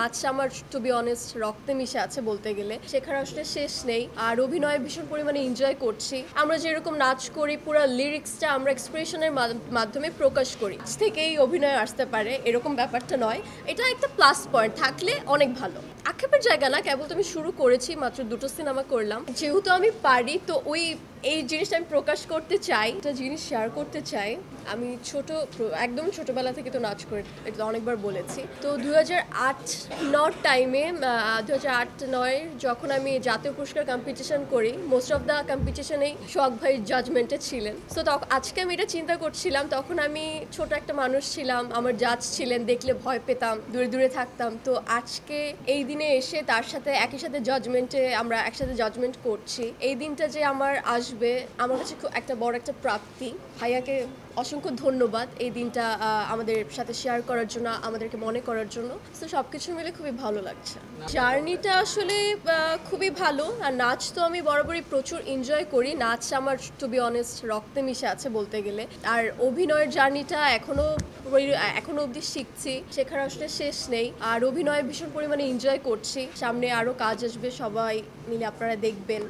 নাচ আমার two be honest রক্তে মিশে আছে বলতে গেলে, শেখার আসলে শেষ নেই। আর অভিনয় ভীষণ পরিমাণে এনজয় করছি। আমরা যেরকম নাচ করি পুরো লিরিক্সটা আমরা এক্সপ্রেশনের মাধ্যমে প্রকাশ করি, থেকেই অভিনয় আসতে পারে এরকম ব্যাপারটা নয়। এটা একটা প্লাস পয়েন্ট থাকলে অনেক ভালো। আক্ষেপের জায়গা না, কেবল তো আমি শুরু করেছি, মাত্র 2টো সিনেমা করলাম। যেহেতু আমি পারি তো এই জিনিসটা আমি প্রকাশ করতে চাই, একটা জিনিস শেয়ার করতে চাই। আমি একদম ছোটবেলা থেকে তো নাচ করে, এটা তো অনেকবার বলেছি। তো 2008-9 টাইমে 2008-9 যখন আমি জাতীয় পুরস্কার কম্পিটিশন করি, মোস্ট অফ দ্য কম্পিটিশনেই সোহাগ ভাই জাজমেন্টে ছিলেন। তো আজকে আমি এটা চিন্তা করছিলাম, তখন আমি ছোট একটা মানুষ ছিলাম, আমার জাজ ছিলেন, দেখলে ভয় পেতাম, দূরে দূরে থাকতাম। তো আজকে এই দিনে এসে তার সাথে একই সাথে আমরা একসাথে জাজমেন্ট করছি, এই দিনটা যে আমার আসবে আমার কাছে খুব একটা বড় একটা প্রাপ্তি। ভাইয়াকে অসংখ্য ধন্যবাদ এই দিনটা আমাদের সাথে শেয়ার করার জন্য, আমাদেরকে মনে করার জন্য। তো সব কিছু মিলে খুবই ভালো লাগছে। জার্নিটা আসলে খুবই ভালো। আর নাচ তো আমি বরাবরই প্রচুর এনজয় করি, নাচ আমার টু বি অনেস্ট রক্তে মিশে আছে বলতে গেলে। আর অভিনয়ের জার্নিটা এখনো অবধি শিখছি, শেখার আসলে শেষ নেই। আর অভিনয় ভীষণ পরিমাণে এনজয় করছি, সামনে আরও কাজ আসবে, সবাই মিলে আপনারা দেখবেন।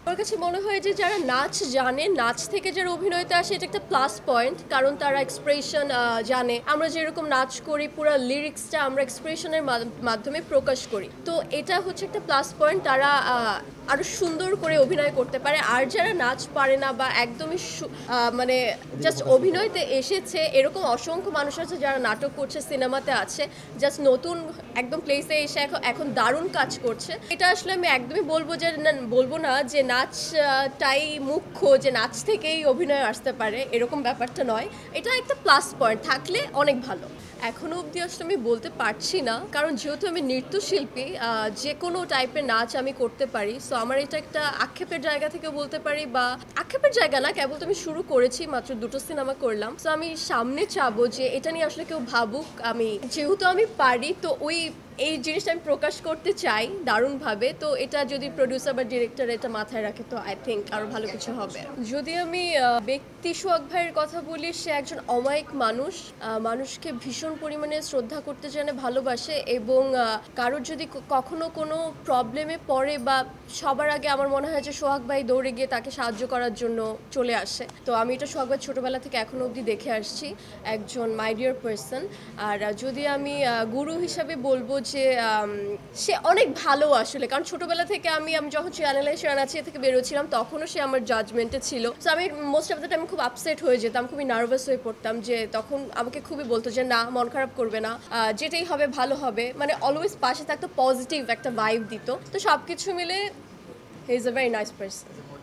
আমার কাছে মনে হয় যে যারা নাচ জানে, নাচ থেকে যারা অভিনয়তে আসে, এটা একটা প্লাস পয়েন্ট, কারণ তারা এক্সপ্রেশন জানে। আমরা যেরকম নাচ করি পুরো লিরিক্সটা আমরা এক্সপ্রেশনের মাধ্যমে প্রকাশ করি, তো এটা হচ্ছে একটা প্লাস পয়েন্ট। তারা আরো সুন্দর করে অভিনয় করতে পারে। আর যারা নাচ পারে না বা একদমই মানে জাস্ট অভিনয়তে এসেছে, এরকম অসংখ্য মানুষ আছে যারা নাটক করছে, সিনেমাতে আছে, জাস্ট নতুন একদম প্লেসে এসে এখন দারুণ কাজ করছে। এটা আসলে আমি একদমই বলবো না যে নাচটাই মুখ্য, যে নাচ থেকেই অভিনয় আসতে পারে এরকম ব্যাপারটা নয়। এটা একটা প্লাস পয়েন্ট থাকলে অনেক ভালো। এখনো অবধি আসলে আমি বলতে পারছি না, কারণ যেহেতু আমি নৃত্যশিল্পী, যে কোনো টাইপের নাচ আমি করতে পারি। সো আমার এটা একটা আক্ষেপের জায়গা থেকে বলতে পারি, বা আক্ষেপের জায়গা না, কেবল তো আমি শুরু করেছি, মাত্র 2টো সিনেমা করলাম। সো আমি সামনে চাবো যে এটা নিয়ে আসলে কেউ ভাবুক। যেহেতু আমি পারি তো এই জিনিসটা আমি প্রকাশ করতে চাই দারুণভাবে। তো এটা যদি প্রডিউসার বা ডিরেক্টর এটা মাথায় রাখে, তো আই থিঙ্ক আরও ভালো কিছু হবে। যদি আমি ব্যক্তি সোহাগ ভাইয়ের কথা বলি, সে একজন অমায়িক মানুষ, মানুষকে ভীষণ পরিমাণে শ্রদ্ধা করতে জানে, ভালোবাসে। এবং কারোর যদি কখনো কোনো প্রবলেমে পড়ে, বা সবার আগে আমার মনে হয় যে সোহাগ ভাই দৌড়ে গিয়ে তাকে সাহায্য করার জন্য চলে আসে। তো আমি এটা সোহাগ ভাই ছোটোবেলা থেকে এখনো অবধি দেখে আসছি, একজন মাই ডিয়ার পার্সন। আর যদি আমি গুরু হিসাবে বলবো যে সে অনেক ভালো আসলে, কারণ ছোটোবেলা থেকে আমি যখন চ্যানেলে শরণার্থী থেকে বেরোচ্ছিলাম, তখনও সে আমার জাজমেন্টে ছিল। তো আমি মোস্ট অফ দ্য টাইম খুব আপসেট হয়ে যেতাম, খুবই নার্ভাস হয়ে পড়তাম, যে তখন আমাকে খুবই বলতো যে না, মন খারাপ করবে না, যেটাই হবে ভালো হবে, মানে অলওয়েজ পাশে থাকতো, পজিটিভ একটা ভাইব দিত। তো সব কিছু মিলে he is a very nice person.